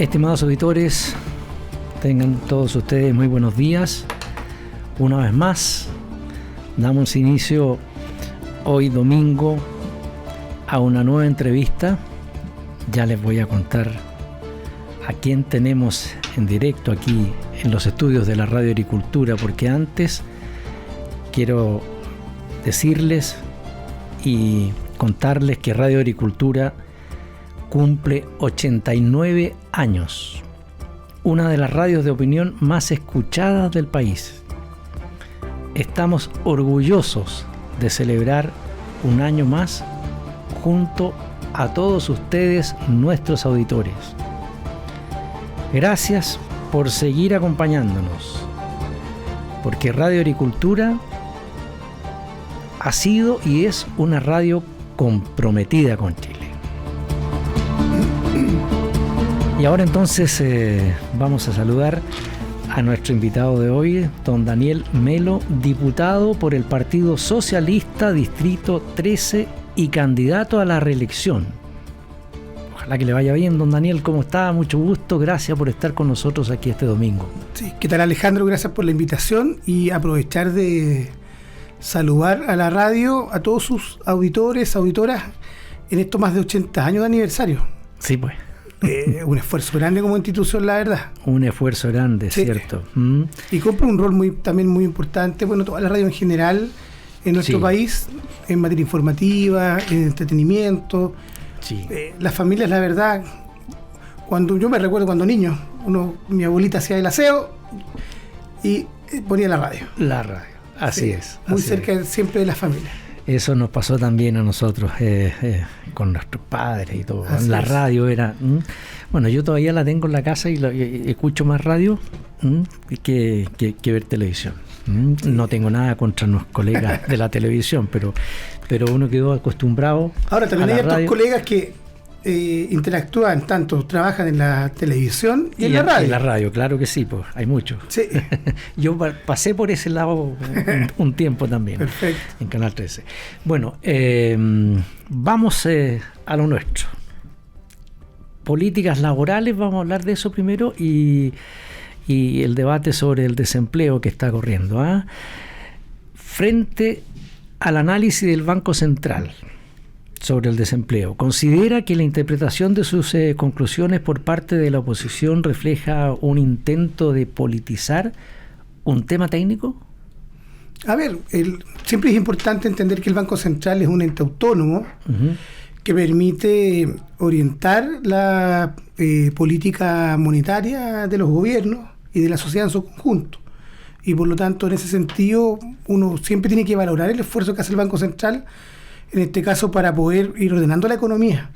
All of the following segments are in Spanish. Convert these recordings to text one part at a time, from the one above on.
Estimados auditores, tengan todos ustedes muy buenos días. Una vez más, damos inicio hoy domingo a una nueva entrevista. Ya les voy a contar a quién tenemos en directo aquí en los estudios de la Radio Agricultura, porque antes quiero decirles y contarles que Radio Agricultura cumple 89 años, una de las radios de opinión más escuchadas del país. Estamos orgullosos de celebrar un año más junto a todos ustedes, nuestros auditores. Gracias por seguir acompañándonos, porque Radio Agricultura ha sido y es una radio comprometida con Chile. Y ahora entonces vamos a saludar a nuestro invitado de hoy, don Daniel Melo, diputado por el Partido Socialista Distrito 13 y candidato a la reelección. Ojalá que le vaya bien, don Daniel. ¿Cómo está? Mucho gusto. Gracias por estar con nosotros aquí este domingo. Sí, ¿qué tal, Alejandro? Gracias por la invitación y aprovechar de saludar a la radio, a todos sus auditores, auditoras, en estos más de 80 años de aniversario. Sí, pues. Un esfuerzo grande como institución, la verdad. Un esfuerzo grande, sí. ¿Cierto? Y cumple un rol también muy importante, bueno, toda la radio en general en nuestro país, en materia informativa, en entretenimiento. Sí. Las familias, la verdad, cuando yo me recuerdo cuando niño, mi abuelita hacía el aseo y ponía la radio. La radio, así es. Muy cerca siempre de las familias. Eso nos pasó también a nosotros con nuestros padres y todo. Así la radio era... Bueno, yo todavía la tengo en la casa y escucho más radio que ver televisión. No tengo nada contra los colegas de la televisión, pero uno quedó acostumbrado. Ahora también hay otros colegas que interactúan tanto, trabajan en la televisión y en la radio. En la radio, claro que sí, pues hay muchos. Sí. Yo pasé por ese lado un tiempo también. Perfecto. En Canal 13. Bueno, vamos a lo nuestro. Políticas laborales, vamos a hablar de eso primero y el debate sobre el desempleo que está corriendo. Frente al análisis del Banco Central sobre el desempleo, ¿considera que la interpretación de sus conclusiones por parte de la oposición refleja un intento de politizar un tema técnico? A ver, siempre es importante entender que el Banco Central es un ente autónomo que permite orientar la política monetaria de los gobiernos y de la sociedad en su conjunto. Y por lo tanto, en ese sentido, uno siempre tiene que valorar el esfuerzo que hace el Banco Central, en este caso para poder ir ordenando la economía.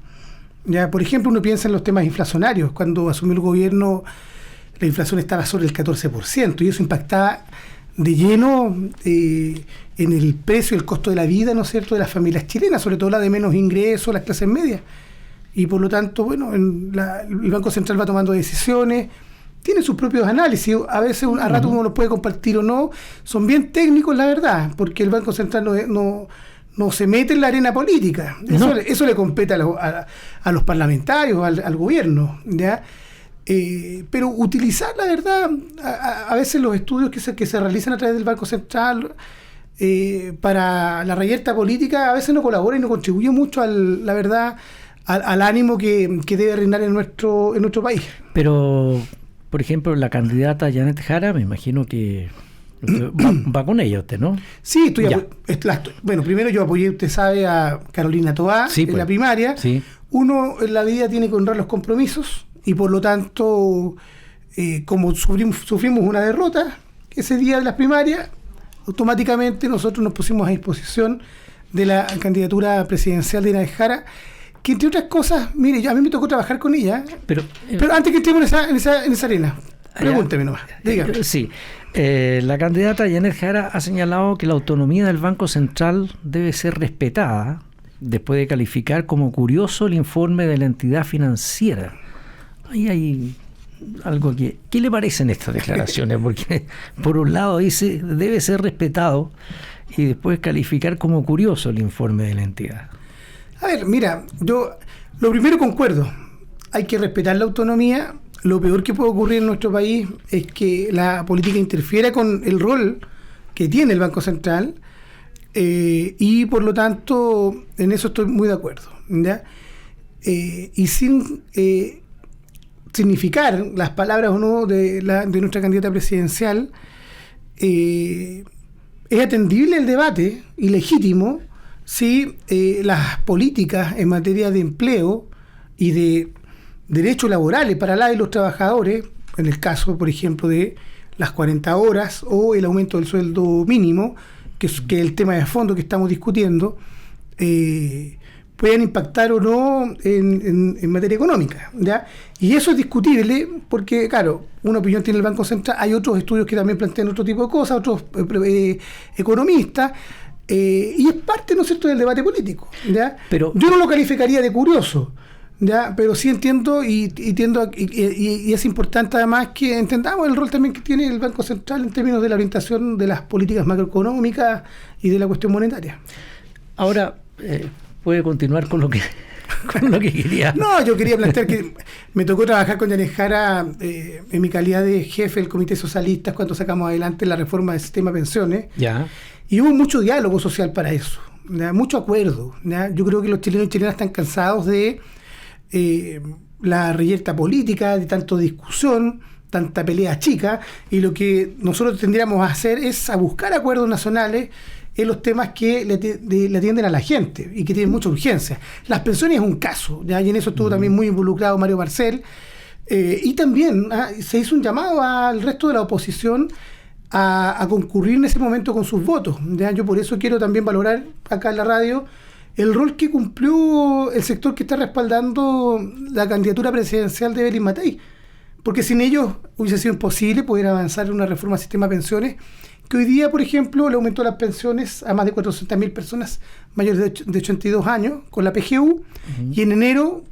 Ya, por ejemplo, uno piensa en los temas inflacionarios. Cuando asumió el gobierno, la inflación estaba sobre el 14%, y eso impactaba de lleno en el precio y el costo de la vida, ¿no es cierto?, de las familias chilenas, sobre todo la de menos ingresos, las clases medias. Y por lo tanto, bueno, el Banco Central va tomando decisiones, tiene sus propios análisis, a veces a rato uno los puede compartir o no, son bien técnicos, la verdad, porque el Banco Central no se mete en la arena política. Eso le compete a los parlamentarios, al gobierno, ¿ya? Pero utilizar, la verdad, a veces los estudios que se realizan a través del Banco Central para la reyerta política a veces no colabora y no contribuye mucho, la verdad, al ánimo que debe reinar en nuestro país. Pero, por ejemplo, la candidata Janet Jara, me imagino que va con ella usted, ¿no? Sí, bueno, primero yo apoyé, usted sabe, a Carolina Toá en la primaria. Sí. Uno en la vida tiene que honrar los compromisos y por lo tanto, como sufrimos una derrota ese día de las primarias, automáticamente nosotros nos pusimos a disposición de la candidatura presidencial de Janet Jara, que entre otras cosas, mire, a mí me tocó trabajar con ella, pero antes que entremos en esa arena, pregúnteme nomás, dígame. Sí. La candidata Janet Jara ha señalado que la autonomía del Banco Central debe ser respetada después de calificar como curioso el informe de la entidad financiera. Ahí hay algo que... ¿Qué le parecen estas declaraciones? Porque por un lado dice debe ser respetado y después calificar como curioso el informe de la entidad. A ver, mira, yo lo primero concuerdo, hay que respetar la autonomía lo peor que puede ocurrir en nuestro país es que la política interfiera con el rol que tiene el Banco Central, y por lo tanto en eso estoy muy de acuerdo, ¿ya? Y sin significar las palabras o no de nuestra candidata presidencial, es atendible el debate y legítimo si las políticas en materia de empleo y de derechos laborales para la y los trabajadores, en el caso, por ejemplo, de las 40 horas o el aumento del sueldo mínimo, que es el tema de fondo que estamos discutiendo, puedan impactar o no en materia económica, ¿ya? Y eso es discutible porque, claro, una opinión tiene el Banco Central, hay otros estudios que también plantean otro tipo de cosas, otros economistas, y es parte, ¿no es cierto?, del debate político, ¿ya? Pero yo no lo calificaría de curioso, ¿ya? Pero sí entiendo y es importante además que entendamos el rol también que tiene el Banco Central en términos de la orientación de las políticas macroeconómicas y de la cuestión monetaria. Ahora, puede continuar con lo que quería. No, yo quería plantear que me tocó trabajar con Yanes Jara en mi calidad de jefe del Comité Socialista cuando sacamos adelante la reforma del sistema de pensiones. Ya. Y hubo mucho diálogo social para eso, ¿ya? Mucho acuerdo, ¿ya? Yo creo que los chilenos y chilenas están cansados de la reyerta política, de tanta discusión, tanta pelea chica, y lo que nosotros tendríamos a hacer es a buscar acuerdos nacionales en los temas que le atienden a la gente y que tienen mucha urgencia. Las pensiones es un caso, ¿ya? Y en eso estuvo también muy involucrado Mario Marcel, y también se hizo un llamado al resto de la oposición a concurrir en ese momento con sus votos, ¿ya? Yo por eso quiero también valorar acá en la radio el rol que cumplió el sector que está respaldando la candidatura presidencial de Evelyn Matei, porque sin ellos hubiese sido imposible poder avanzar en una reforma al sistema de pensiones, que hoy día, por ejemplo, le aumentó las pensiones a más de 400.000 personas mayores de 82 años con la PGU, y en enero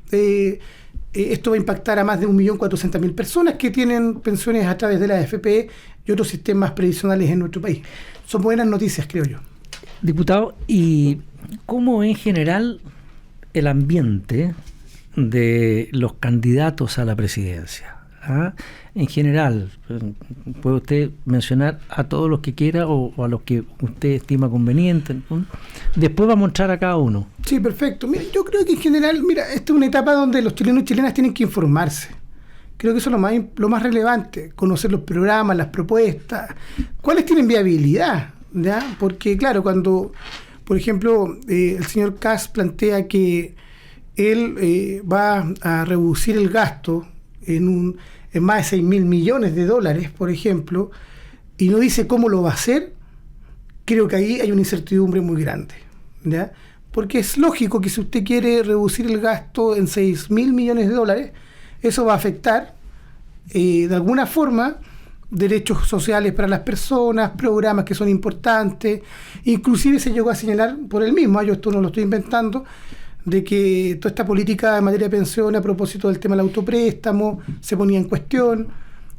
esto va a impactar a más de 1.400.000 personas que tienen pensiones a través de la AFP y otros sistemas previsionales en nuestro país. Son buenas noticias, creo yo. Diputado, ¿y cómo en general el ambiente de los candidatos a la presidencia? En general, ¿puede usted mencionar a todos los que quiera o a los que usted estima conveniente? Después vamos a entrar a cada uno. Sí, perfecto. Mira, yo creo que en general, esta es una etapa donde los chilenos y chilenas tienen que informarse. Creo que eso es lo más relevante, conocer los programas, las propuestas, cuáles tienen viabilidad, ¿ya? Porque claro, cuando, por ejemplo, el señor Kast plantea que él va a reducir el gasto en más de 6.000 millones de dólares, por ejemplo, y no dice cómo lo va a hacer, creo que ahí hay una incertidumbre muy grande, ¿ya? Porque es lógico que si usted quiere reducir el gasto en 6.000 millones de dólares, eso va a afectar de alguna forma derechos sociales para las personas, programas que son importantes. Inclusive se llegó a señalar por él mismo, yo esto no lo estoy inventando, de que toda esta política en materia de pensiones a propósito del tema del autopréstamo se ponía en cuestión.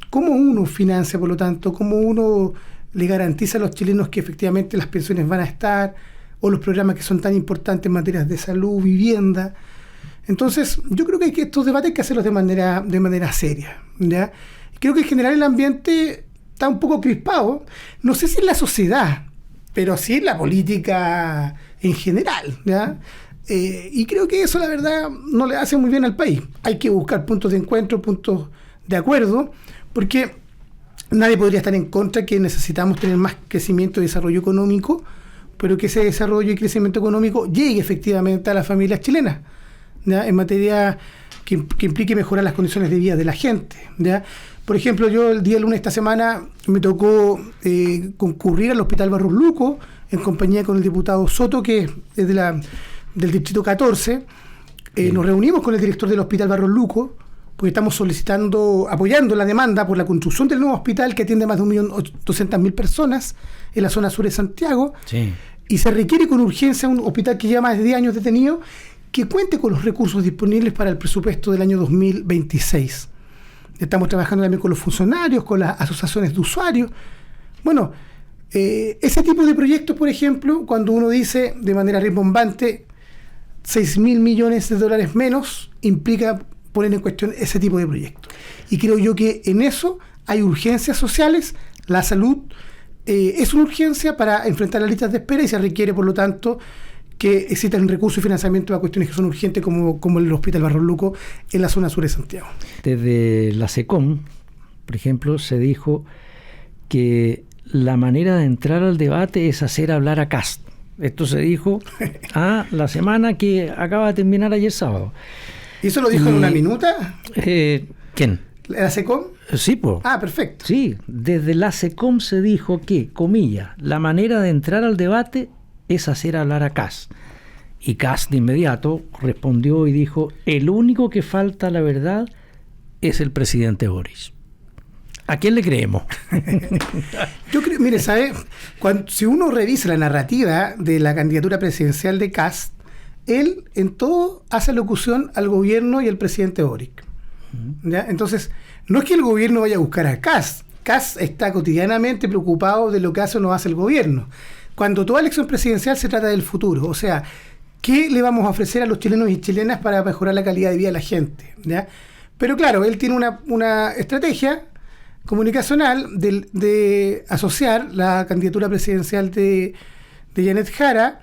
¿Cómo uno financia, por lo tanto? ¿Cómo uno le garantiza a los chilenos que efectivamente las pensiones van a estar? O los programas que son tan importantes en materias de salud, vivienda. Entonces, yo creo que estos debates hay que hacerlos de manera seria, ¿ya? Creo que en general el ambiente está un poco crispado. No sé si en la sociedad, pero sí en la política en general, ¿ya? Y creo que eso, la verdad, no le hace muy bien al país. Hay que buscar puntos de encuentro, puntos de acuerdo, porque nadie podría estar en contra que necesitamos tener más crecimiento y desarrollo económico, pero que ese desarrollo y crecimiento económico llegue efectivamente a las familias chilenas, ¿ya? En materia que implique mejorar las condiciones de vida de la gente, ¿ya? Por ejemplo, yo el día lunes de esta semana me tocó concurrir al Hospital Barros Luco en compañía con el diputado Soto, que es del Distrito 14. Nos reunimos con el director del Hospital Barros Luco, porque estamos apoyando la demanda por la construcción del nuevo hospital que atiende a más de 1.200.000 personas en la zona sur de Santiago. Sí. Y se requiere con urgencia un hospital que lleva más de 10 años detenido, que cuente con los recursos disponibles para el presupuesto del año 2026. Estamos trabajando también con los funcionarios, con las asociaciones de usuarios. Bueno, ese tipo de proyectos, por ejemplo, cuando uno dice de manera rimbombante 6.000 millones de dólares menos, implica ponen en cuestión ese tipo de proyectos. Y creo yo que en eso hay urgencias sociales. La salud es una urgencia para enfrentar las listas de espera y se requiere, por lo tanto, que existan recursos y financiamiento a cuestiones que son urgentes como el Hospital Barros Luco en la zona sur de Santiago. Desde la SECOM, por ejemplo, se dijo que la manera de entrar al debate es hacer hablar a Kast. Esto se dijo la semana que acaba de terminar ayer sábado. ¿Y eso lo dijo en una minuta? ¿Quién? ¿La SECOM? Sí, pues. Ah, perfecto. Sí, desde la SECOM se dijo que, comillas, la manera de entrar al debate es hacer hablar a Kast. Y Kast de inmediato respondió y dijo, el único que falta la verdad es el presidente Boris. ¿A quién le creemos? Yo creo, mire, ¿sabe? Si uno revisa la narrativa de la candidatura presidencial de Kast, él en todo hace locución al gobierno y al presidente Boric. ¿Ya? Entonces, no es que el gobierno vaya a buscar a Kast. Kast está cotidianamente preocupado de lo que hace o no hace el gobierno. Cuando toda elección presidencial se trata del futuro, o sea, ¿qué le vamos a ofrecer a los chilenos y chilenas para mejorar la calidad de vida de la gente? ¿Ya? Pero claro, él tiene una estrategia comunicacional de asociar la candidatura presidencial de Janet Jara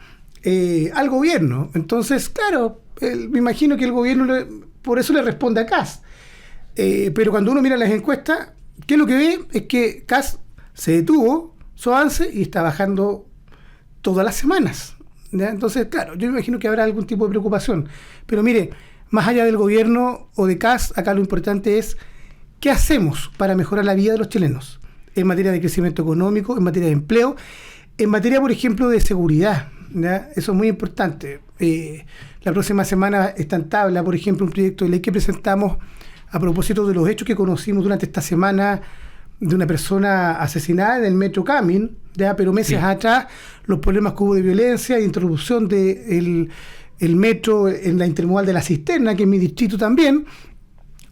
al gobierno. Entonces, claro, me imagino que el gobierno por eso le responde a Kast. Pero cuando uno mira las encuestas, ¿qué es lo que ve? Es que Kast se detuvo su avance y está bajando todas las semanas. ¿Ya? Entonces, claro, yo me imagino que habrá algún tipo de preocupación. Pero mire, más allá del gobierno o de Kast, acá lo importante es ¿qué hacemos para mejorar la vida de los chilenos? En materia de crecimiento económico, en materia de empleo, en materia, por ejemplo, de seguridad. ¿Ya? Eso es muy importante. La próxima semana está en tabla, por ejemplo, un proyecto de ley que presentamos a propósito de los hechos que conocimos durante esta semana de una persona asesinada en el metro Camin, ¿ya? Pero meses atrás, los problemas que hubo de violencia e interrupción del metro en la intermodal de La Cisterna, que es mi distrito también.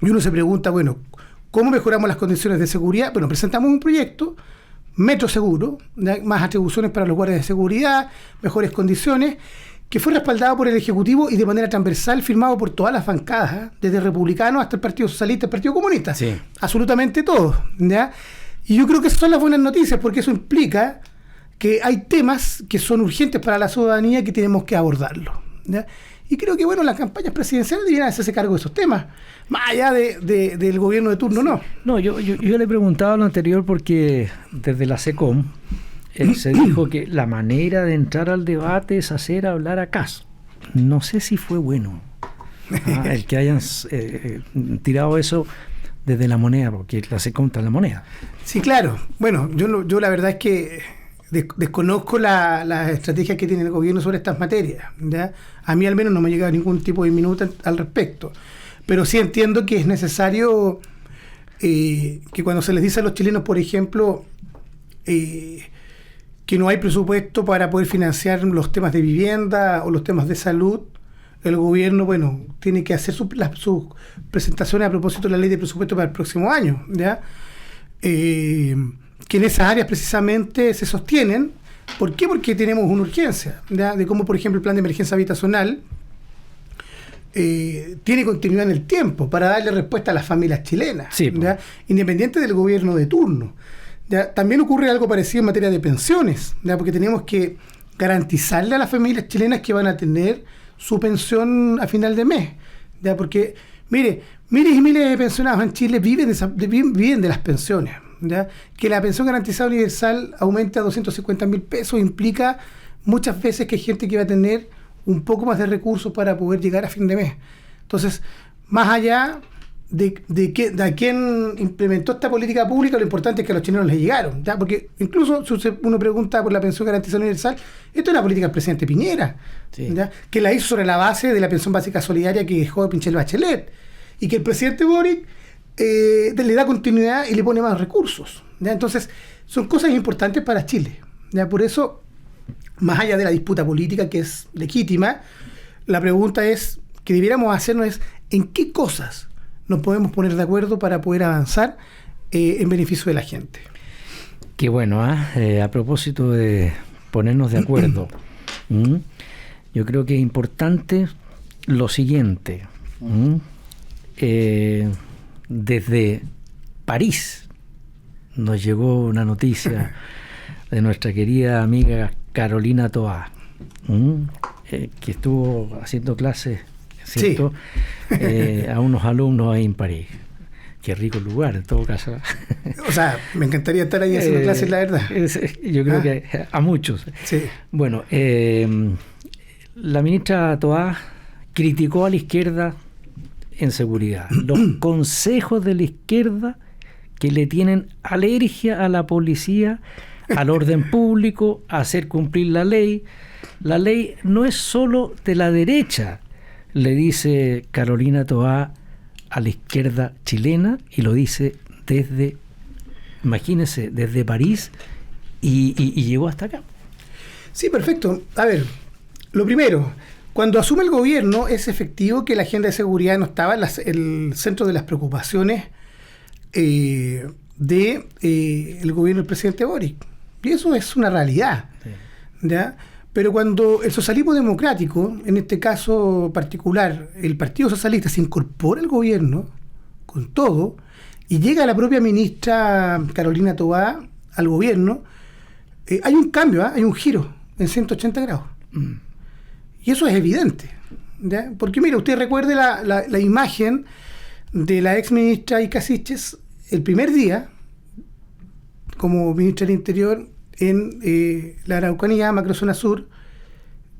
Y uno se pregunta, bueno, ¿cómo mejoramos las condiciones de seguridad? Bueno, presentamos un proyecto, Metro Seguro, ¿ya? Más atribuciones para los guardias de seguridad, mejores condiciones, que fue respaldado por el Ejecutivo y de manera transversal firmado por todas las bancadas, desde republicanos hasta el Partido Socialista, el Partido Comunista. Sí. Absolutamente todos, ¿ya? Y yo creo que esas son las buenas noticias, porque eso implica que hay temas que son urgentes para la ciudadanía que tenemos que abordarlos, ¿ya? Y creo que, bueno, las campañas presidenciales deberían hacerse cargo de esos temas, más allá del gobierno de turno, ¿no? No, yo le preguntaba lo anterior porque desde la SECOM se dijo que la manera de entrar al debate es hacer hablar a Kast. No sé si fue bueno el que hayan tirado eso desde la moneda, porque la SECOM está en la moneda. Sí, claro. Bueno, yo la verdad es que desconozco la estrategia que tiene el gobierno sobre estas materias, ¿ya? A mí al menos no me ha llegado ningún tipo de minuto al respecto. Pero sí entiendo que es necesario que cuando se les dice a los chilenos, por ejemplo, que no hay presupuesto para poder financiar los temas de vivienda o los temas de salud, el gobierno, bueno, tiene que hacer sus presentaciones a propósito de la ley de presupuesto para el próximo año, ¿ya? Que en esas áreas precisamente se sostienen. ¿Por qué? Porque tenemos una urgencia, ¿ya? De cómo, por ejemplo, el plan de emergencia habitacional tiene continuidad en el tiempo para darle respuesta a las familias chilenas, sí, ¿ya? Independiente del gobierno de turno. ¿Ya? También ocurre algo parecido en materia de pensiones, ¿ya? Porque tenemos que garantizarle a las familias chilenas que van a tener su pensión a final de mes, ¿ya? Porque, miles y miles de pensionados en Chile viven de las pensiones, ¿ya? Que la pensión garantizada universal aumente a 250.000 pesos implica muchas veces que hay gente que va a tener un poco más de recursos para poder llegar a fin de mes. Entonces, más allá de quién implementó esta política pública, lo importante es que a los chilenos les llegaron, ¿ya? Porque incluso si uno pregunta por la pensión garantizada universal, esto es una política del presidente Piñera, sí, ¿ya? Que la hizo sobre la base de la pensión básica solidaria que dejó Pinchel Bachelet, y que el presidente Boric le da continuidad y le pone más recursos, ¿ya? Entonces son cosas importantes para Chile, ¿ya? Por eso, más allá de la disputa política que es legítima, la pregunta es que debiéramos hacernos es ¿en qué cosas nos podemos poner de acuerdo para poder avanzar en beneficio de la gente? Qué bueno, a propósito de ponernos de acuerdo, yo creo que es importante lo siguiente. desde París nos llegó una noticia de nuestra querida amiga Carolina Toá, que estuvo haciendo clases, ¿cierto? Sí. A unos alumnos ahí en París. Qué rico lugar, en todo caso. O sea, me encantaría estar ahí haciendo clases, la verdad. Yo creo que a muchos. Sí. Bueno, la ministra Toá criticó a la izquierda en seguridad. Los consejos de la izquierda que le tienen alergia a la policía, al orden público, a hacer cumplir la ley. La ley no es solo de la derecha, le dice Carolina Toá a la izquierda chilena, y lo dice desde, imagínense, desde París y llegó hasta acá. Sí, perfecto. A ver, lo primero, cuando asume el gobierno es efectivo que la agenda de seguridad no estaba en el centro de las preocupaciones del gobierno del presidente Boric. Y eso es una realidad. Sí. ¿Ya? Pero cuando el socialismo democrático, en este caso particular, el Partido Socialista, se incorpora al gobierno con todo y llega la propia ministra Carolina Toá al gobierno, hay un cambio, hay un giro en 180 grados. Y eso es evidente, ¿ya? Porque mira, usted recuerde la imagen de la ex ministra Ica Siches el primer día como ministra del Interior en la Araucanía, Macrozona Sur,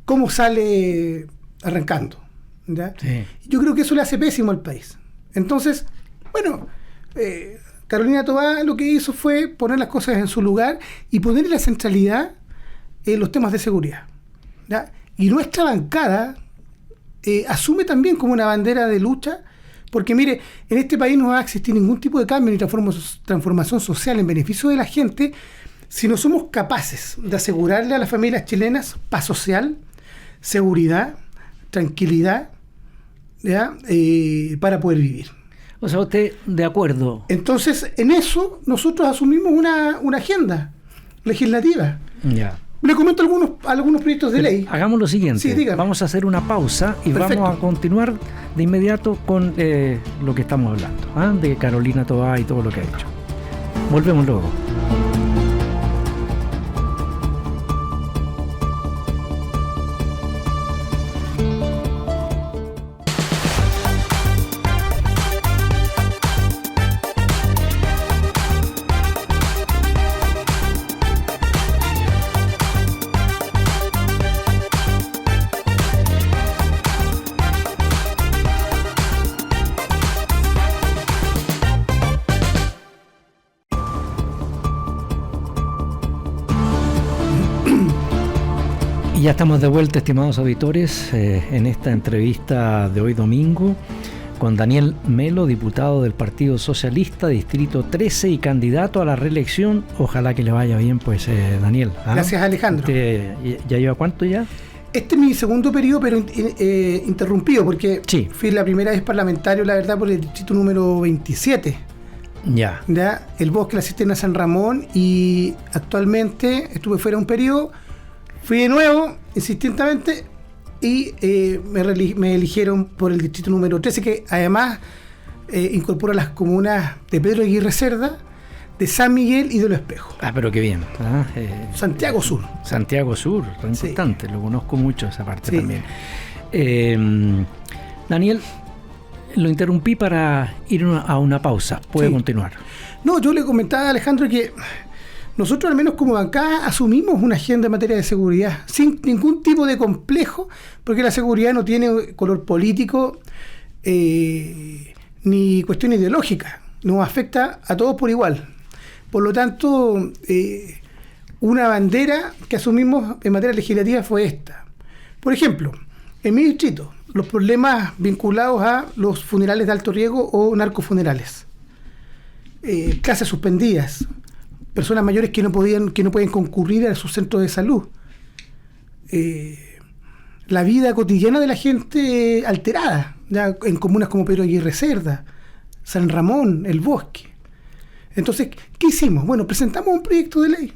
cómo sale arrancando, ¿ya? Sí. Yo creo que eso le hace pésimo al país. Entonces, bueno, Carolina Toá lo que hizo fue poner las cosas en su lugar y poner la centralidad en los temas de seguridad, ¿ya? Y nuestra bancada asume también como una bandera de lucha, porque mire, en este país no va a existir ningún tipo de cambio ni transformación social en beneficio de la gente si no somos capaces de asegurarle a las familias chilenas paz social, seguridad, tranquilidad, ¿ya? Para poder vivir. O sea, usted de acuerdo. Entonces, en eso nosotros asumimos una agenda legislativa. Ya. Le comento algunos proyectos de ley. Hagamos lo siguiente. Sí, vamos a hacer una pausa y Perfecto. Vamos a continuar de inmediato con lo que estamos hablando, de Carolina Toá y todo lo que ha hecho. Volvemos luego. Y ya estamos de vuelta, estimados auditores, en esta entrevista de hoy domingo con Daniel Melo, diputado del Partido Socialista, Distrito 13 y candidato a la reelección. Ojalá que le vaya bien, pues, Daniel. Gracias, Alejandro. ¿Ya lleva cuánto ya? Este es mi segundo periodo, pero interrumpido, porque sí. Fui la primera vez parlamentario, la verdad, por el distrito número 27. Ya. El Bosque, la Cisterna San Ramón, y actualmente estuve fuera un periodo. Fui de nuevo, insistentemente, y me eligieron por el distrito número 13, que además incorpora las comunas de Pedro Aguirre Cerda, de San Miguel y de Los Espejos. Pero qué bien. Santiago Sur. Santiago Sur, importante, sí. Lo conozco mucho esa parte, sí. También. Daniel, lo interrumpí para ir a una pausa. ¿Puede continuar? No, yo le comentaba a Alejandro que nosotros, al menos como bancada, asumimos una agenda en materia de seguridad sin ningún tipo de complejo, porque la seguridad no tiene color político ni cuestión ideológica. Nos afecta a todos por igual. Por lo tanto, una bandera que asumimos en materia legislativa fue esta. Por ejemplo, en mi distrito, los problemas vinculados a los funerales de alto riesgo o narcofunerales, clases suspendidas, personas mayores que no pueden concurrir a sus centros de salud, la vida cotidiana de la gente alterada, ya en comunas como Pedro Aguirre Cerda, San Ramón, El Bosque. Entonces, ¿qué hicimos? Bueno, presentamos un proyecto de ley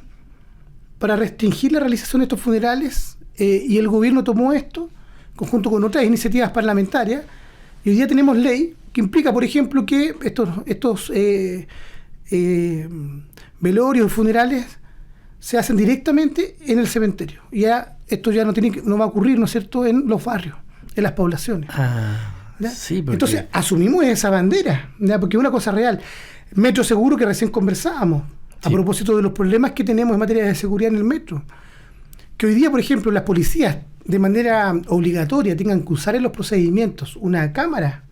para restringir la realización de estos funerales, y el gobierno tomó esto, conjunto con otras iniciativas parlamentarias, y hoy día tenemos ley que implica, por ejemplo, que estos velorios funerales se hacen directamente en el cementerio. Ya esto ya no va a ocurrir, ¿no es cierto?, en los barrios, en las poblaciones. Sí, porque... Entonces asumimos esa bandera, ¿ya? Porque es una cosa real. Metro seguro, que recién conversábamos, a propósito de los problemas que tenemos en materia de seguridad en el metro. Que hoy día, por ejemplo, las policías de manera obligatoria tengan que usar en los procedimientos una cámara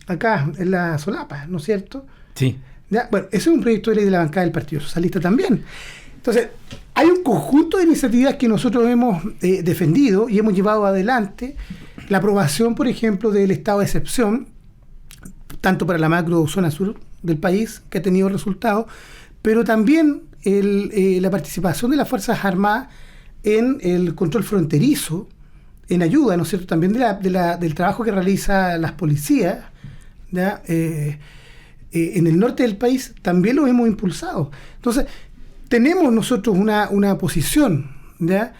acá en la solapa, ¿no es cierto? Sí. ¿Ya? Bueno, ese es un proyecto de ley de la bancada del Partido Socialista también. Entonces, hay un conjunto de iniciativas que nosotros hemos defendido y hemos llevado adelante. La aprobación, por ejemplo, del estado de excepción, tanto para la macro zona sur del país, que ha tenido resultados, pero también la participación de las Fuerzas Armadas en el control fronterizo, en ayuda, ¿no es cierto?, también del trabajo que realizan las policías, ¿ya? En el norte del país, también lo hemos impulsado. Entonces, tenemos nosotros una posición, ¿ya?,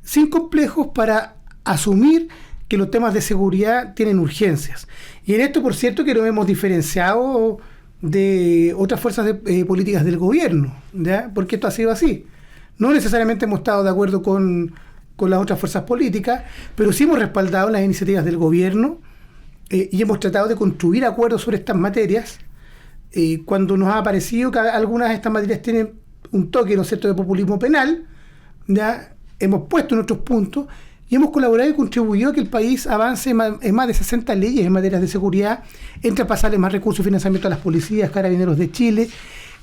sin complejos para asumir que los temas de seguridad tienen urgencias. Y en esto, por cierto, que lo hemos diferenciado de otras fuerzas políticas del gobierno, ¿ya?, porque esto ha sido así. No necesariamente hemos estado de acuerdo con las otras fuerzas políticas, pero sí hemos respaldado las iniciativas del gobierno y hemos tratado de construir acuerdos sobre estas materias cuando nos ha parecido que algunas de estas materias tienen un toque, ¿no es cierto?, de populismo penal. Ya hemos puesto nuestros puntos y hemos colaborado y contribuido a que el país avance en más de 60 leyes en materia de seguridad, entre pasarle más recursos y financiamiento a las policías, carabineros de Chile,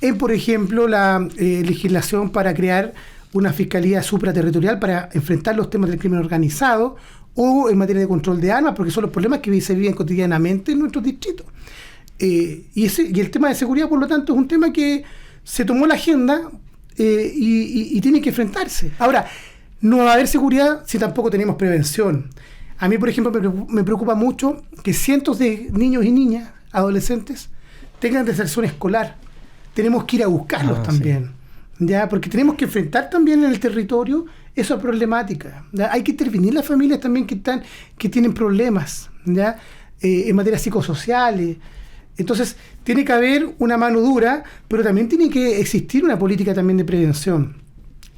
en, por ejemplo, la legislación para crear una fiscalía supraterritorial para enfrentar los temas del crimen organizado, o en materia de control de armas, porque son los problemas que se viven cotidianamente en nuestros distritos. Y el tema de seguridad, por lo tanto, es un tema que se tomó la agenda y tiene que enfrentarse. Ahora, no va a haber seguridad si tampoco tenemos prevención. A mí, por ejemplo, me preocupa mucho que cientos de niños y niñas, adolescentes, tengan deserción escolar. Tenemos que ir a buscarlos también, ¿ya? Porque tenemos que enfrentar también en el territorio esa problemática, ¿ya? Hay que intervenir las familias también que tienen problemas, ¿ya?, en materia psicosociales. Entonces, tiene que haber una mano dura, pero también tiene que existir una política también de prevención.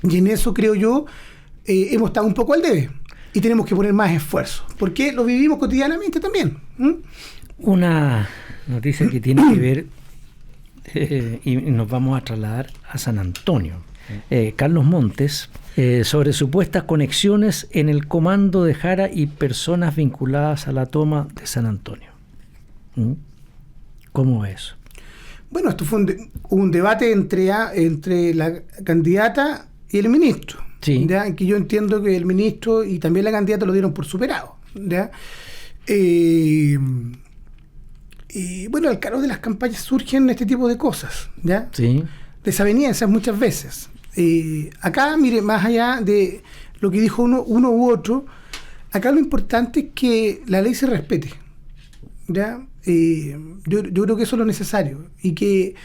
Y en eso, creo yo, hemos estado un poco al debe y tenemos que poner más esfuerzo, porque lo vivimos cotidianamente también. Una noticia que tiene que ver, y nos vamos a trasladar a San Antonio. Carlos Montes, sobre supuestas conexiones en el comando de Jara y personas vinculadas a la toma de San Antonio. ¿Cómo es eso? Bueno, esto fue un debate entre la candidata y el ministro. Sí. ¿Ya? Que yo entiendo que el ministro y también la candidata lo dieron por superado, ¿ya? Bueno, al calor de las campañas surgen este tipo de cosas, ¿ya? Sí. Desavenencias muchas veces. Acá, mire, más allá de lo que dijo uno u otro, acá lo importante es que la ley se respete, ¿ya? Yo creo que eso es lo necesario y que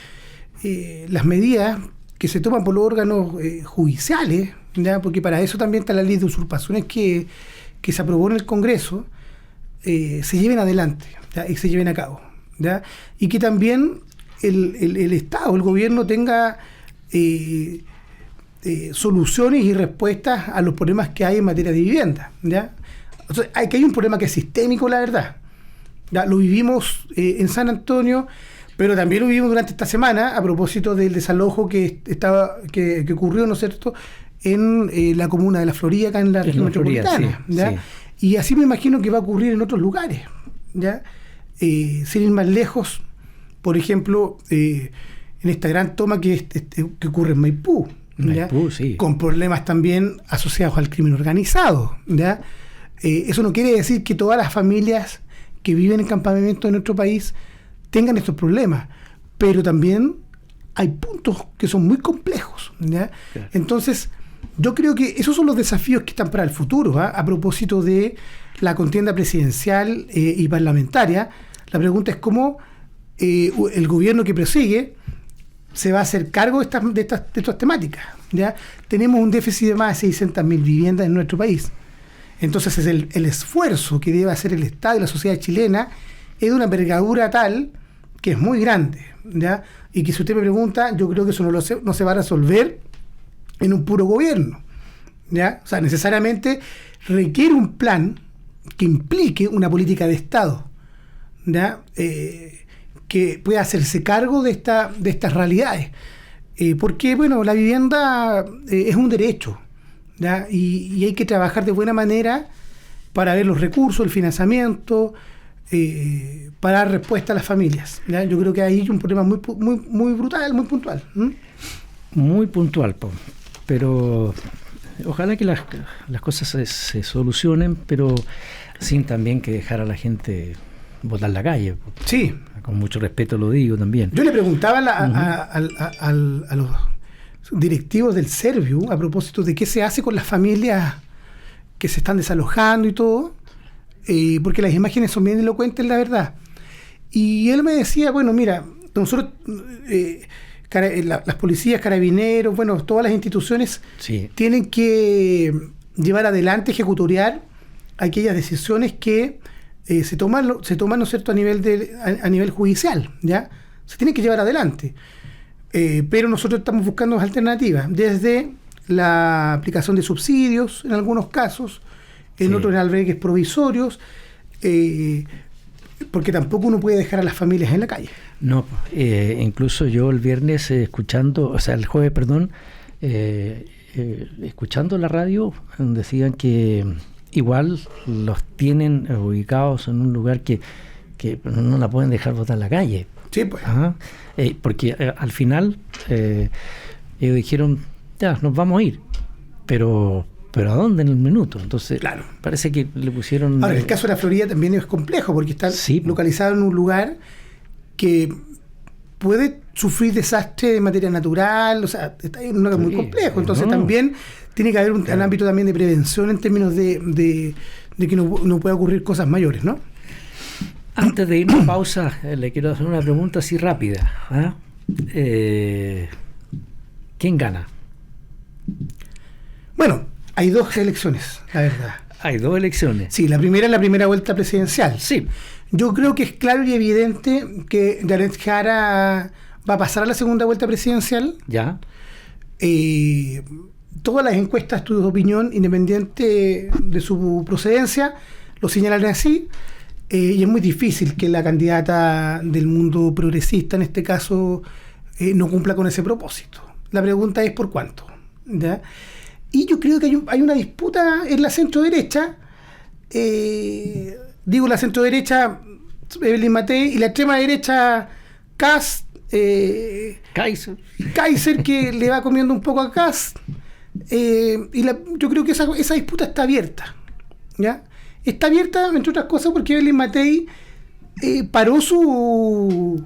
las medidas que se toman por los órganos judiciales, ¿ya?, porque para eso también está la ley de usurpaciones que se aprobó en el Congreso, se lleven adelante, ¿ya?, y se lleven a cabo, ¿ya? Y que también el Estado, el gobierno tenga soluciones y respuestas a los problemas que hay en materia de vivienda, ¿ya? O sea, hay un problema que es sistémico, la verdad. Ya lo vivimos en San Antonio, pero también lo vivimos durante esta semana a propósito del desalojo que ocurrió, ¿no es cierto?, en la comuna de La Florida, acá en la región metropolitana, sí, ¿ya? Sí. Y así me imagino que va a ocurrir en otros lugares, ¿ya? Sin ir más lejos, por ejemplo, en esta gran toma que ocurre en Maipú, ¿ya? Sí. Con problemas también asociados al crimen organizado, ¿ya? Eso no quiere decir que todas las familias que viven en campamentos de nuestro país tengan estos problemas, pero también hay puntos que son muy complejos, ¿ya? Claro. Entonces, yo creo que esos son los desafíos que están para el futuro, ¿eh? A propósito de la contienda presidencial y parlamentaria. La pregunta es cómo el gobierno que prosigue se va a hacer cargo de estas temáticas, ¿ya? Tenemos un déficit de más de 600.000 viviendas en nuestro país. Entonces es el esfuerzo que debe hacer el Estado y la sociedad chilena es de una envergadura tal que es muy grande, ¿ya? Y que si usted me pregunta, yo creo que eso no se va a resolver en un puro gobierno, ¿ya? O sea, necesariamente requiere un plan que implique una política de Estado, ¿ya? Que pueda hacerse cargo de estas realidades. Porque, bueno, la vivienda es un derecho, ¿ya? Y hay que trabajar de buena manera para ver los recursos, el financiamiento, para dar respuesta a las familias, ¿ya? Yo creo que ahí hay un problema muy brutal, muy puntual. Muy puntual, pero ojalá que las cosas se solucionen, pero sin también que dejar a la gente botar la calle. Sí. Con mucho respeto lo digo también. Yo le preguntaba a los directivos del Serviu a propósito de qué se hace con las familias que se están desalojando y todo, porque las imágenes son bien elocuentes, la verdad. Y él me decía, bueno, mira, nosotros, las policías, carabineros, bueno, todas las instituciones tienen que llevar adelante, ejecutoriar aquellas decisiones que se toman, ¿no es cierto?, a nivel judicial, ¿ya? Se tienen que llevar adelante. Pero nosotros estamos buscando alternativas, desde la aplicación de subsidios, en algunos casos, en otros en albergues provisorios, porque tampoco uno puede dejar a las familias en la calle. No, incluso yo el viernes el jueves, perdón, escuchando la radio, decían que igual los tienen ubicados en un lugar que no la pueden dejar botar en la calle. Sí, pues. Porque al final ellos dijeron, ya, nos vamos a ir, pero ¿a dónde en el minuto? Entonces, claro, parece que le pusieron... Ahora, el caso de la Florida también es complejo, porque está localizado en un lugar que puede sufrir desastre de materia natural, o sea, está en un lugar muy complejo. Entonces también tiene que haber un ámbito también de prevención en términos de que no pueda ocurrir cosas mayores, ¿no? Antes de irnos a pausa, le quiero hacer una pregunta así rápida. ¿Quién gana? Bueno, hay dos elecciones, la verdad. Hay dos elecciones. Sí, la primera es la primera vuelta presidencial. Sí. Yo creo que es claro y evidente que Janet Jara va a pasar a la segunda vuelta presidencial. Ya. Todas las encuestas, estudios de opinión, independiente de su procedencia, lo señalan así. Y es muy difícil que la candidata del mundo progresista, en este caso, no cumpla con ese propósito. La pregunta es ¿por cuánto? ¿Ya? Y yo creo que hay una disputa en la centro-derecha, la centro-derecha, Evelyn Matei, y la extrema-derecha, Kaiser, que le va comiendo un poco a Kast. Yo creo que esa disputa está abierta, ¿ya? Está abierta, entre otras cosas, porque Evelyn Matei paró su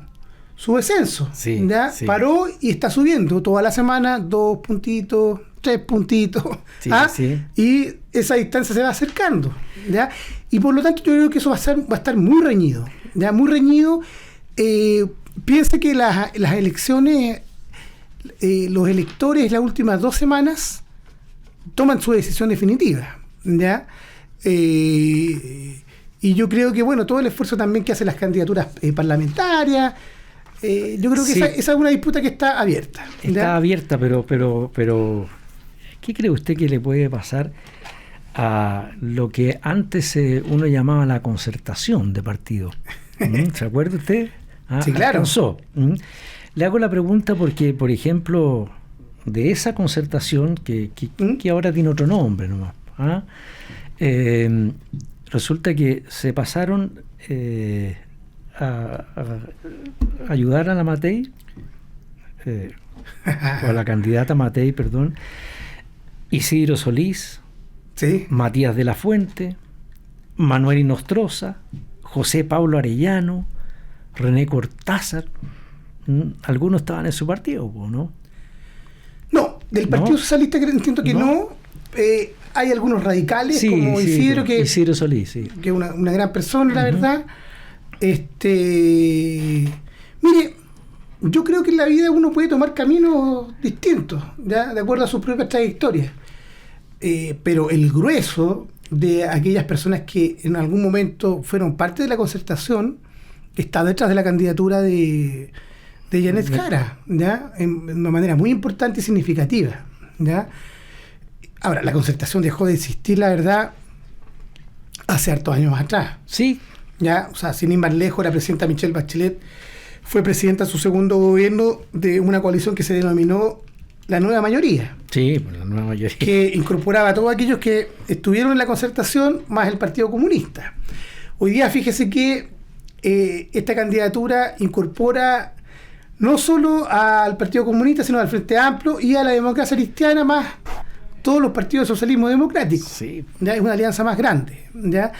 descenso. Sí, ¿ya? Sí. Paró y está subiendo toda la semana, 2 puntitos, 3 puntitos. Sí, sí. Y esa distancia se va acercando, ¿ya? Y por lo tanto yo creo que eso va a estar muy reñido, ¿ya? Muy reñido. Piense que las elecciones, los electores las últimas 2 semanas toman su decisión definitiva, ¿ya? Y yo creo que, bueno, todo el esfuerzo también que hacen las candidaturas parlamentarias, yo creo que esa es una disputa que está abierta. ¿ya? Está abierta, pero ¿qué cree usted que le puede pasar a lo que antes uno llamaba la concertación de partidos? ¿Se acuerda usted? Sí, claro. Alcanzó. Le hago la pregunta porque, por ejemplo, de esa concertación que ahora tiene otro nombre nomás, resulta que se pasaron a ayudar a la Matei, o a la candidata Matei, perdón, Isidro Solís, ¿sí? Matías de la Fuente, Manuel Inostroza, José Pablo Arellano, René Cortázar. Algunos estaban en su partido, ¿no? No, del Partido Socialista entiendo que no. Hay algunos radicales, como Isidro, Isidro Solís, que es una gran persona, la verdad. Mire, yo creo que en la vida uno puede tomar caminos distintos, ¿ya? De acuerdo a sus propias trayectorias. Pero el grueso de aquellas personas que en algún momento fueron parte de la concertación, está detrás de la candidatura de Janet Jara, ¿ya? En una manera muy importante y significativa, ¿ya? Ahora, la concertación dejó de existir, la verdad, hace hartos años más atrás. Sí. ¿Ya? O sea, sin ir más lejos, la presidenta Michelle Bachelet fue presidenta de su segundo gobierno de una coalición que se denominó la Nueva Mayoría. Sí, la Nueva Mayoría. Que incorporaba a todos aquellos que estuvieron en la concertación, más el Partido Comunista. Hoy día, fíjese que esta candidatura incorpora no solo al Partido Comunista, sino al Frente Amplio y a la Democracia Cristiana, más todos los partidos de socialismo democrático. Sí. ¿Ya? Es una alianza más grande, ¿ya?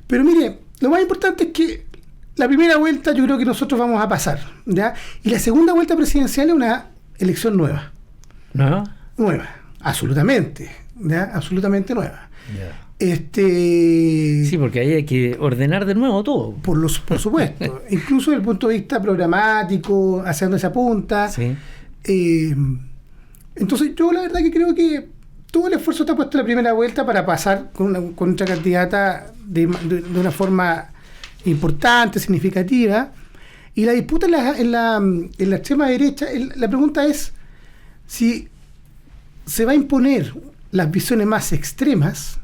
Pero mire, lo más importante es que la primera vuelta yo creo que nosotros vamos a pasar, ¿ya? Y la segunda vuelta presidencial es una elección nueva. ¿No? Nueva, absolutamente, ¿ya? Absolutamente nueva. Yeah. Sí, porque ahí hay que ordenar de nuevo todo. Por supuesto. Incluso desde el punto de vista programático, hacia dónde se apunta. Sí. Entonces yo la verdad que creo que todo el esfuerzo está puesto en la primera vuelta para pasar con otra candidata de una forma importante, significativa. Y la disputa en la extrema derecha, la pregunta es si se va a imponer las visiones más extremas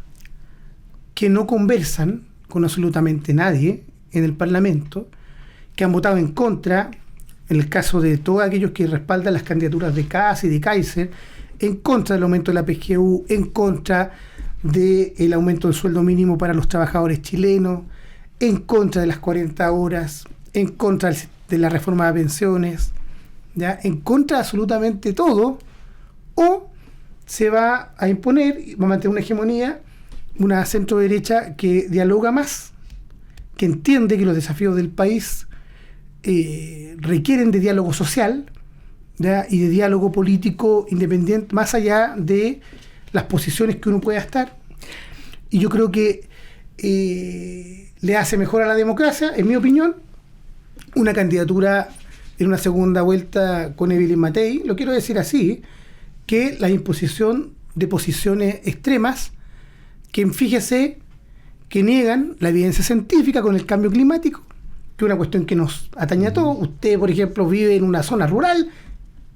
que no conversan con absolutamente nadie en el Parlamento, que han votado en contra, en el caso de todos aquellos que respaldan las candidaturas de Kast y de Kaiser, en contra del aumento de la PGU, en contra del aumento del sueldo mínimo para los trabajadores chilenos, en contra de las 40 horas, en contra de la reforma de pensiones, ¿ya? En contra de absolutamente todo, o se va a imponer, va a mantener una hegemonía, una centro derecha que dialoga más, que entiende que los desafíos del país requieren de diálogo social, ¿ya? Y de diálogo político independiente, más allá de las posiciones que uno pueda estar. Y yo creo que le hace mejor a la democracia, en mi opinión, una candidatura en una segunda vuelta con Evelyn Matei, lo quiero decir así, que la imposición de posiciones extremas que, fíjese, que niegan la evidencia científica con el cambio climático, que es una cuestión que nos atañe a todos. Usted, por ejemplo, vive en una zona rural,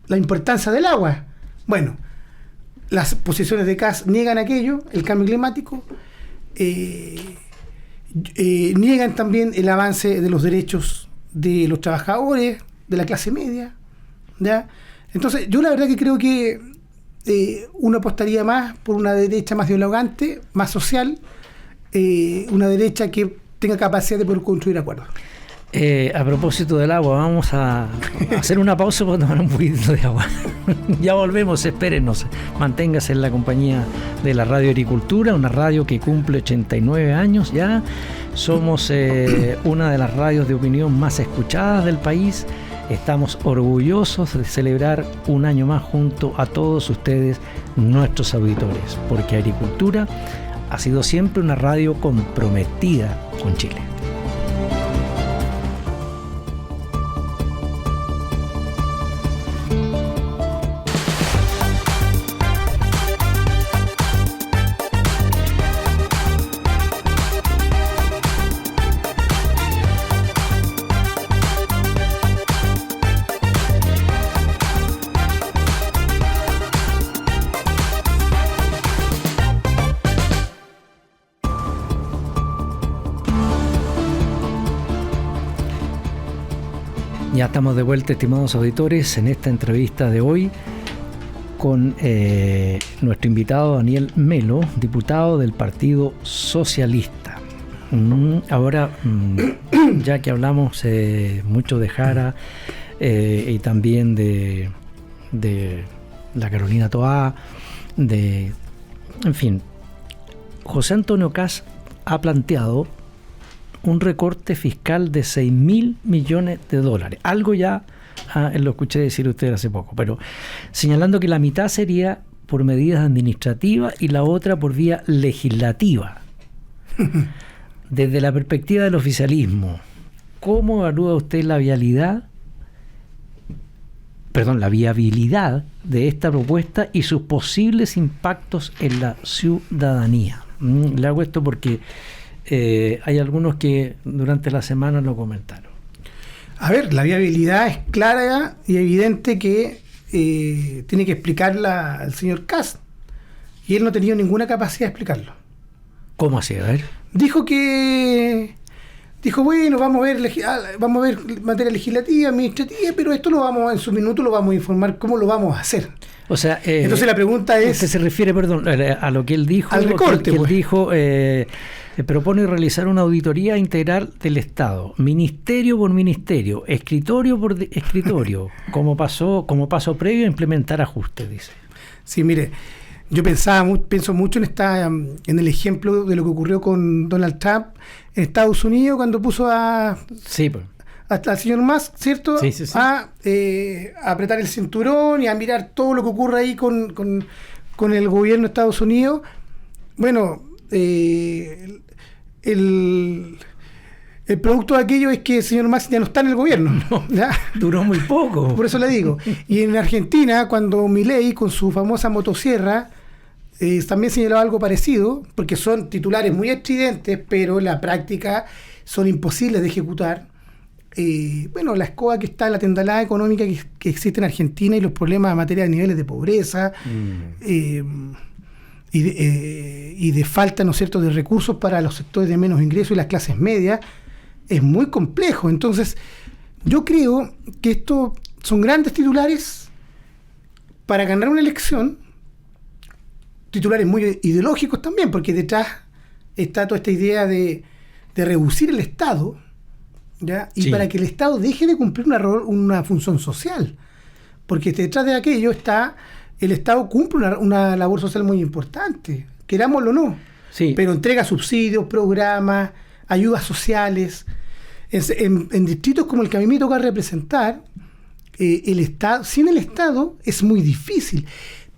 la importancia del agua. Bueno, las posiciones de Kast niegan aquello, el cambio climático, niegan también el avance de los derechos de los trabajadores, de la clase media, ¿ya? Entonces, yo la verdad que creo que uno apostaría más por una derecha más dialogante, más social, una derecha que tenga capacidad de poder construir acuerdos. A propósito del agua, vamos a hacer una pausa para tomar un poquito de agua. Ya volvemos, espérenos. Manténgase en la compañía de la Radio Agricultura, una radio que cumple 89 años ya. Somos una de las radios de opinión más escuchadas del país. Estamos orgullosos de celebrar un año más junto a todos ustedes, nuestros auditores, porque Agricultura ha sido siempre una radio comprometida con Chile. Ya estamos de vuelta, estimados auditores, en esta entrevista de hoy con nuestro invitado Daniel Melo, diputado del Partido Socialista. Ahora, ya que hablamos mucho de Jara y también de la Carolina Toá, en fin, José Antonio Kast ha planteado un recorte fiscal de $6.000 millones. Algo ya lo escuché decir usted hace poco, pero señalando que la mitad sería por medidas administrativas y la otra por vía legislativa. Desde la perspectiva del oficialismo, ¿cómo evalúa usted la viabilidad de esta propuesta y sus posibles impactos en la ciudadanía? Le hago esto porque hay algunos que durante la semana lo comentaron. A ver, la viabilidad es clara y evidente que tiene que explicarla el señor Kast, y él no ha tenido ninguna capacidad de explicarlo. ¿Cómo así? A ver. Dijo, bueno, vamos a ver materia legislativa, administrativa, pero esto en su minuto lo vamos a informar cómo lo vamos a hacer. O sea, entonces la pregunta es... Usted se refiere, perdón, a lo que él dijo. Al recorte, que él dijo, propone realizar una auditoría integral del Estado, ministerio por ministerio, escritorio por escritorio, como paso previo a implementar ajustes, dice. Sí, mire, yo pienso mucho en el ejemplo de lo que ocurrió con Donald Trump en Estados Unidos cuando puso al señor Musk, ¿cierto? Sí. A apretar el cinturón y a mirar todo lo que ocurre ahí con el gobierno de Estados Unidos. Bueno, el producto de aquello es que el señor Musk ya no está en el gobierno. No, duró muy poco. Por eso le digo. Y en Argentina, cuando Milei, con su famosa motosierra, también señaló algo parecido, porque son titulares muy estridentes, pero en la práctica son imposibles de ejecutar. La escoba que está, la tendalada económica que existe en Argentina y los problemas en materia de niveles de pobreza y de falta, ¿no es cierto?, de recursos para los sectores de menos ingresos y las clases medias, es muy complejo. Entonces, yo creo que estos son grandes titulares para ganar una elección, titulares muy ideológicos también, porque detrás está toda esta idea de reducir el Estado, ¿ya? Y para que el Estado deje de cumplir una función social, porque detrás de aquello está, el Estado cumple una labor social muy importante, querámoslo o no, pero entrega subsidios, programas, ayudas sociales. En distritos como el que a mí me toca representar, el Estado, sin el Estado es muy difícil.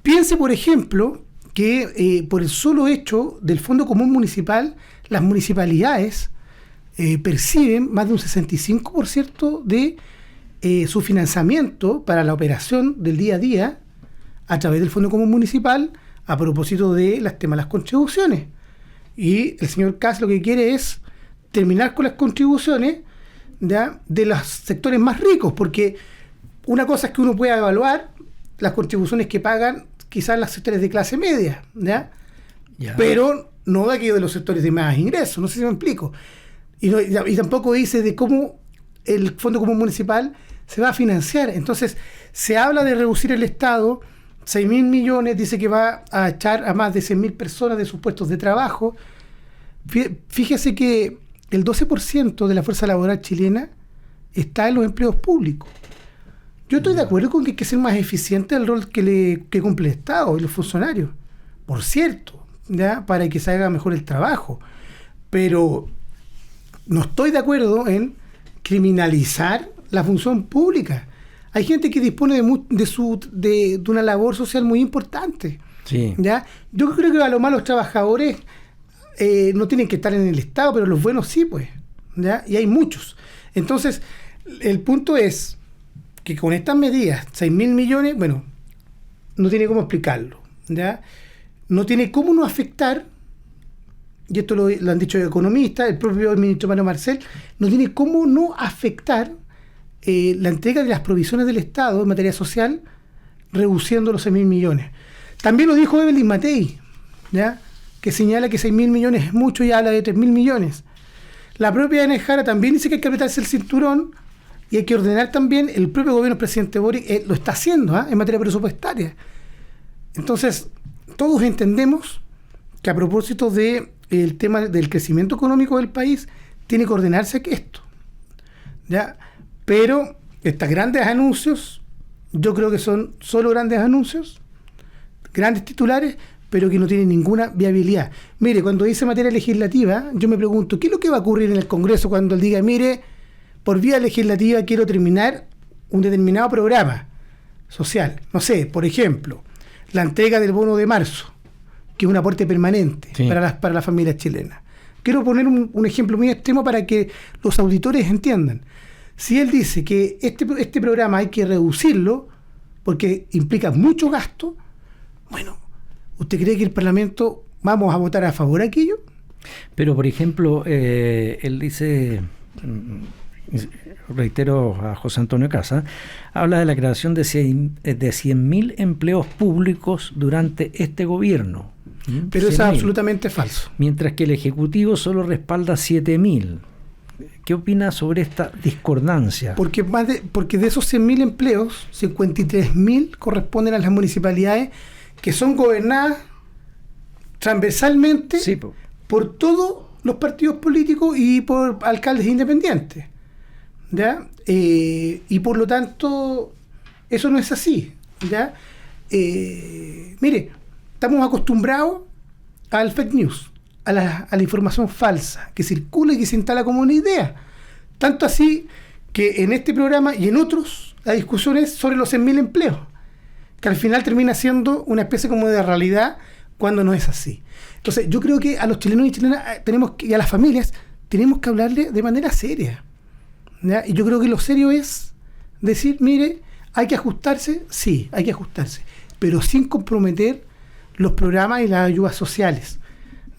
Piense, por ejemplo, que por el solo hecho del Fondo Común Municipal, las municipalidades perciben más de un 65% de su financiamiento para la operación del día a día a través del Fondo Común Municipal, a propósito de las temas de las contribuciones. Y el señor Kast lo que quiere es terminar con las contribuciones, ¿ya?, de los sectores más ricos, porque una cosa es que uno pueda evaluar las contribuciones que pagan quizás los sectores de clase media, ¿ya? Pero no de aquello de los sectores de más ingresos, no sé si me explico. Y tampoco dice de cómo el Fondo Común Municipal se va a financiar. Entonces, se habla de reducir el Estado, 6.000 millones, dice que va a echar a más de 100.000 personas de sus puestos de trabajo. Fíjese que el 12% de la fuerza laboral chilena está en los empleos públicos. Yo estoy de acuerdo con que hay que ser más eficiente el rol que cumple el Estado y los funcionarios, por cierto, ¿ya?, para que se haga mejor el trabajo. Pero no estoy de acuerdo en criminalizar la función pública. Hay gente que dispone de una labor social muy importante. Sí. ¿Ya? Yo creo que a lo más los trabajadores no tienen que estar en el Estado, pero los buenos sí, pues. ¿Ya? Y hay muchos. Entonces, el punto es que con estas medidas, 6.000 millones, bueno, no tiene cómo explicarlo, ¿ya? No tiene cómo no afectar, y esto lo han dicho economistas, el propio ministro Mario Marcel, no tiene cómo no afectar la entrega de las provisiones del Estado en materia social, reduciendo los 6.000 millones. También lo dijo Evelyn Matei, ¿ya?, que señala que 6.000 millones es mucho y habla de 3.000 millones. La propia Ana Jara también dice que hay que apretarse el cinturón y hay que ordenar también, el propio gobierno del presidente Boric lo está haciendo en materia presupuestaria. Entonces, todos entendemos que a propósito del tema del crecimiento económico del país, tiene que ordenarse esto, ¿ya? Pero estos grandes anuncios, yo creo que son solo grandes anuncios, grandes titulares, pero que no tienen ninguna viabilidad. Mire, cuando dice materia legislativa, yo me pregunto, ¿qué es lo que va a ocurrir en el Congreso cuando él diga, mire, por vía legislativa quiero terminar un determinado programa social? No sé, por ejemplo, la entrega del bono de marzo, que es un aporte permanente para las familias chilenas. Quiero poner un ejemplo muy extremo para que los auditores entiendan. Si él dice que este programa hay que reducirlo porque implica mucho gasto, bueno, ¿usted cree que el Parlamento vamos a votar a favor de aquello? Pero, por ejemplo, él dice, reitero a José Antonio Casa, habla de la creación de 100.000 empleos públicos durante este gobierno. Pero eso es absolutamente falso. Mientras que el Ejecutivo solo respalda 7.000. ¿Qué opina sobre esta discordancia? Porque de esos 100.000 empleos, 53.000 corresponden a las municipalidades que son gobernadas transversalmente por todos los partidos políticos y por alcaldes independientes. ¿Ya? Y por lo tanto, eso no es así. ¿Ya? Mire, estamos acostumbrados al fake news, a la información falsa que circula y que se instala como una idea. Tanto así que en este programa y en otros la discusión es sobre los 100.000 empleos, que al final termina siendo una especie como de realidad cuando no es así. Entonces yo creo que a los chilenos y chilenas y a las familias tenemos que hablarle de manera seria, ¿ya? Y yo creo que lo serio es decir, mire, hay que ajustarse, sí, hay que ajustarse, pero sin comprometer los programas y las ayudas sociales,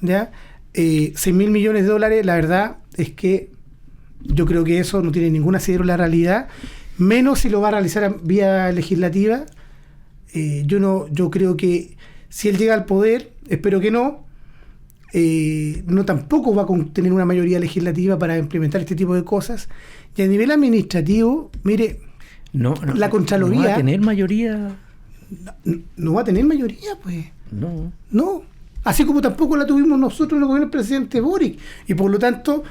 ¿ya? 6.000 millones de dólares, la verdad es que yo creo que eso no tiene ningún asidero en la realidad, menos si lo va a realizar vía legislativa. Yo creo que si él llega al poder, espero que no tampoco va a tener una mayoría legislativa para implementar este tipo de cosas. Y a nivel administrativo, mire, la Contraloría... ¿No va a tener mayoría? No va a tener mayoría, pues. No. Así como tampoco la tuvimos nosotros en el gobierno del presidente Boric. Y por lo tanto,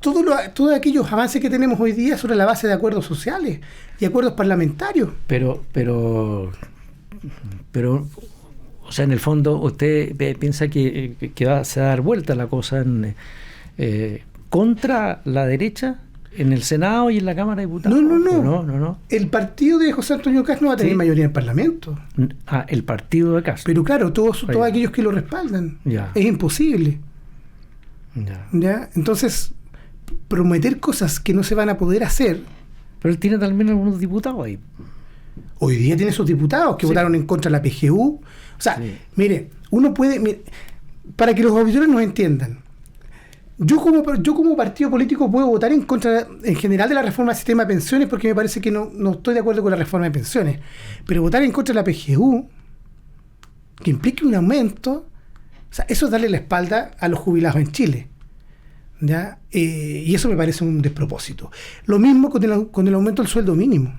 todos aquellos avances que tenemos hoy día son a la base de acuerdos sociales y acuerdos parlamentarios. Pero, o sea, en el fondo, ¿usted piensa que se va a dar vuelta la cosa contra la derecha en el Senado y en la Cámara de Diputados? No. El partido de José Antonio Kast no va a tener mayoría en el Parlamento. El partido de Kast. Pero claro, todos aquellos que lo respaldan. Es imposible. ¿Ya? Entonces, prometer cosas que no se van a poder hacer. Pero él tiene también algunos diputados ahí. Hoy día tiene sus diputados que votaron en contra de la PGU. O sea, mire, uno puede... para que los auditores nos entiendan, yo como partido político puedo votar en contra en general de la reforma del sistema de pensiones porque me parece que no estoy de acuerdo con la reforma de pensiones, pero votar en contra de la PGU, que implique un aumento, o sea, eso es darle la espalda a los jubilados en Chile, ¿ya? Y eso me parece un despropósito. Lo mismo con el aumento del sueldo mínimo.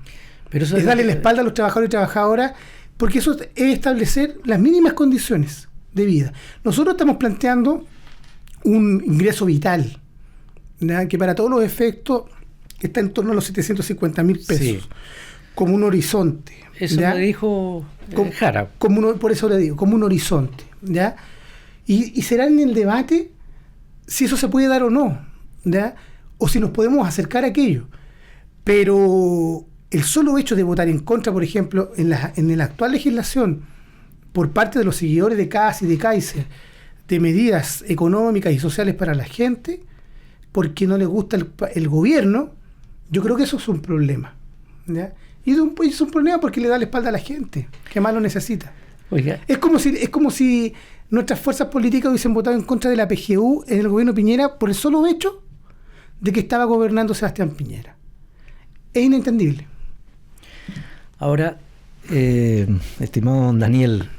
Pero eso es darle la espalda a los trabajadores y trabajadoras, porque eso es establecer las mínimas condiciones de vida. Nosotros estamos planteando un ingreso vital, ¿ya? Que para todos los efectos está en torno a los 750.000 pesos, como un horizonte. Eso ¿ya? me dijo Jara. Por eso le digo, como un horizonte, ¿ya? Y será en el debate si eso se puede dar o no, ¿ya? O si nos podemos acercar a aquello. Pero el solo hecho de votar en contra, por ejemplo, en la actual legislación, por parte de los seguidores de Kast y de Kaiser, de medidas económicas y sociales para la gente, porque no les gusta el gobierno, yo creo que eso es un problema, ¿ya? Y es un problema porque le da la espalda a la gente, que más lo necesita. Oiga. Es como si nuestras fuerzas políticas hubiesen votado en contra de la PGU en el gobierno Piñera por el solo hecho de que estaba gobernando Sebastián Piñera. Es inentendible. Ahora, estimado don Daniel,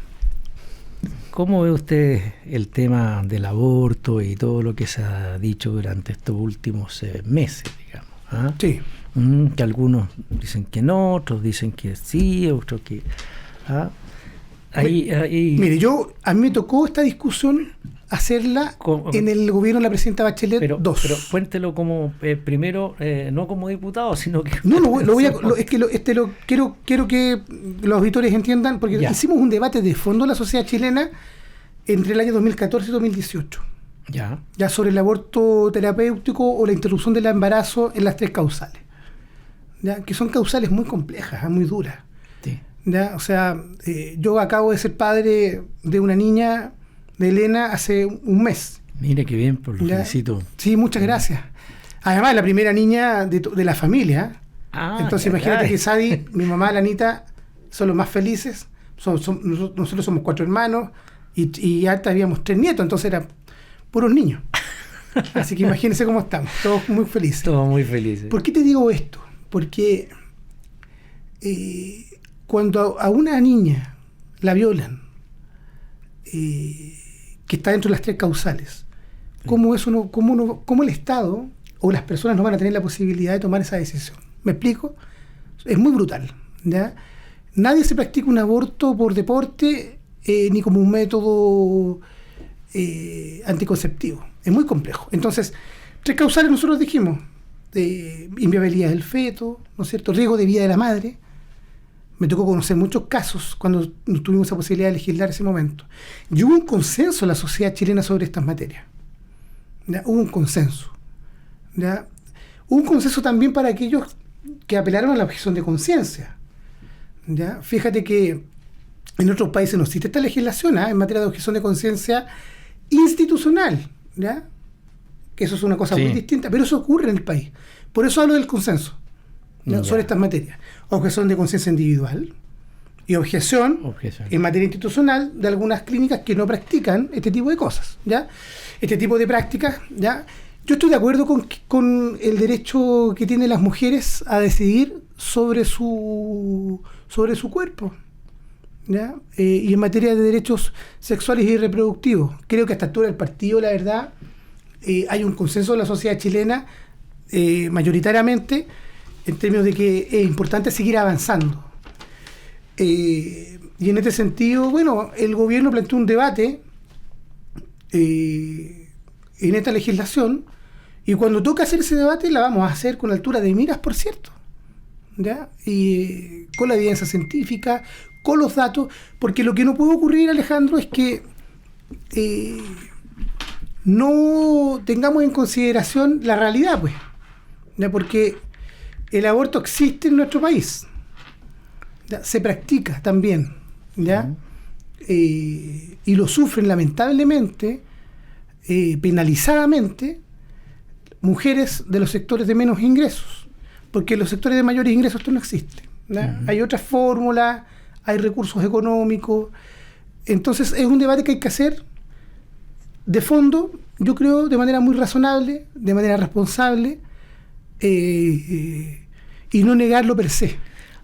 ¿cómo ve usted el tema del aborto y todo lo que se ha dicho durante estos últimos meses, digamos? ¿Ah? Sí. Que algunos dicen que no, otros dicen que sí, otros que... Mire, a mí me tocó esta discusión hacerla en el gobierno de la presidenta Bachelet 2. Pero cuéntelo como, primero, no como diputado, sino que... Quiero que los auditores entiendan, porque hicimos un debate de fondo en la sociedad chilena entre el año 2014 y 2018. Ya sobre el aborto terapéutico o la interrupción del embarazo en las 3 causales. ¿Ya? Que son causales muy complejas, muy duras. Sí. ¿Ya? O sea, yo acabo de ser padre de una niña, de Elena, hace un mes. Mire qué bien, por lo felicito. Sí, muchas gracias. Además, la primera niña de la familia. Entonces, imagínate que Sadi, mi mamá, la Anita, son los más felices. Nosotros somos 4 hermanos y ya habíamos 3 nietos, entonces eran puros niños. Así que imagínense cómo estamos, todos muy felices. Todos muy felices. ¿Por qué te digo esto? Porque cuando a una niña la violan, que está dentro de las 3 causales, ¿cómo el Estado o las personas no van a tener la posibilidad de tomar esa decisión? ¿Me explico? Es muy brutal, ¿ya? Nadie se practica un aborto por deporte ni como un método anticonceptivo. Es muy complejo. Entonces, 3 causales nosotros dijimos: inviabilidad del feto, ¿no es cierto?, riesgo de vida de la madre. Me tocó conocer muchos casos cuando tuvimos esa posibilidad de legislar ese momento. Y hubo un consenso en la sociedad chilena sobre estas materias. ¿Ya? Hubo un consenso. ¿Ya? Hubo un consenso también para aquellos que apelaron a la objeción de conciencia. ¿Ya? Fíjate que en otros países no existe esta legislación en materia de objeción de conciencia institucional, ¿ya? Que eso es una cosa muy distinta, pero eso ocurre en el país. Por eso hablo del consenso, ¿ya? Sobre estas materias. Objeción de conciencia individual y objeción en materia institucional de algunas clínicas que no practican este tipo de cosas, ¿ya? Este tipo de prácticas, ¿ya? Yo estoy de acuerdo con el derecho que tienen las mujeres a decidir sobre su cuerpo, ¿ya? Y en materia de derechos sexuales y reproductivos. Creo que a esta altura del partido, la verdad, hay un consenso de la sociedad chilena mayoritariamente en términos de que es importante seguir avanzando. Y en este sentido, bueno, el gobierno planteó un debate en esta legislación, y cuando toca hacer ese debate la vamos a hacer con altura de miras, por cierto, ¿ya? Y con la evidencia científica, con los datos, porque lo que no puede ocurrir, Alejandro, es que no tengamos en consideración la realidad, pues, ¿ya? Porque el aborto existe en nuestro país, ¿ya? Se practica también, ¿ya? Y lo sufren lamentablemente, penalizadamente, mujeres de los sectores de menos ingresos, porque en los sectores de mayores ingresos esto no existe, ¿ya? Hay otras fórmulas, hay recursos económicos. Entonces es un debate que hay que hacer de fondo, yo creo, de manera muy razonable, de manera responsable, y no negarlo per se.